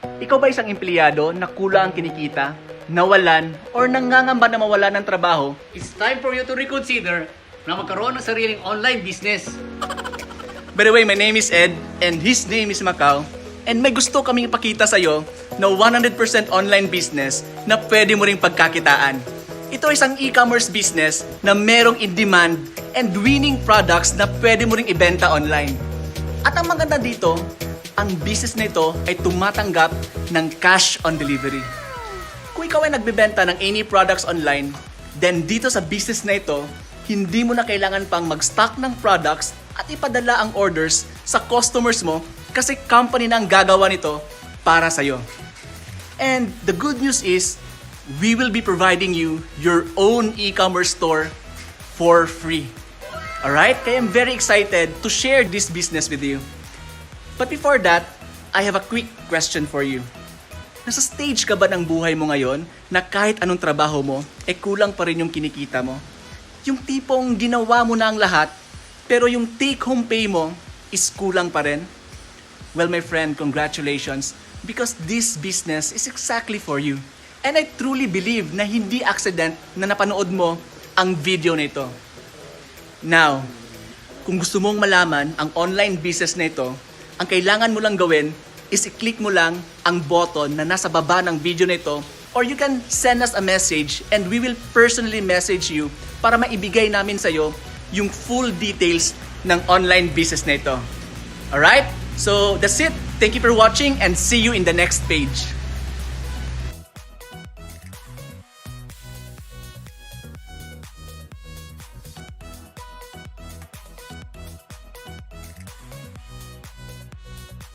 Ikaw ba isang empleyado na kulang ang kinikita, nawalan, or nangangamba na mawalan ng trabaho? It's time for you to reconsider na magkaroon ng sariling online business. By the way, my name is Ed, and his name is Macau. And may gusto kaming ipakita sa'yo na 100% online business na pwede mo ring pagkakitaan. Ito ay isang e-commerce business na merong in-demand and winning products na pwede mo ring ibenta online. At ang maganda dito, ang business na ito ay tumatanggap ng cash on delivery. Kung ikaw ay nagbebenta ng any products online, then dito sa business na ito, hindi mo na kailangan pang mag-stock ng products at ipadala ang orders sa customers mo kasi company na ang gagawa nito para sa'yo. And the good news is, we will be providing you your own e-commerce store for free. Alright? Kaya I'm very excited to share this business with you. But before that, I have a quick question for you. Nasa stage ka ba ng buhay mo ngayon na kahit anong trabaho mo, kulang pa rin yung kinikita mo? Yung tipong ginawa mo na ang lahat, pero yung take-home pay mo is kulang pa rin? Well, my friend, congratulations, because this business is exactly for you. And I truly believe na hindi accident na napanood mo ang video na ito. Now, kung gusto mong malaman ang online business na ito, ang kailangan mo lang gawin is i-click mo lang ang button na nasa baba ng video na ito, or you can send us a message and we will personally message you para maibigay namin sa'yo yung full details ng online business na ito. Alright? So, that's it. Thank you for watching and see you in the next page.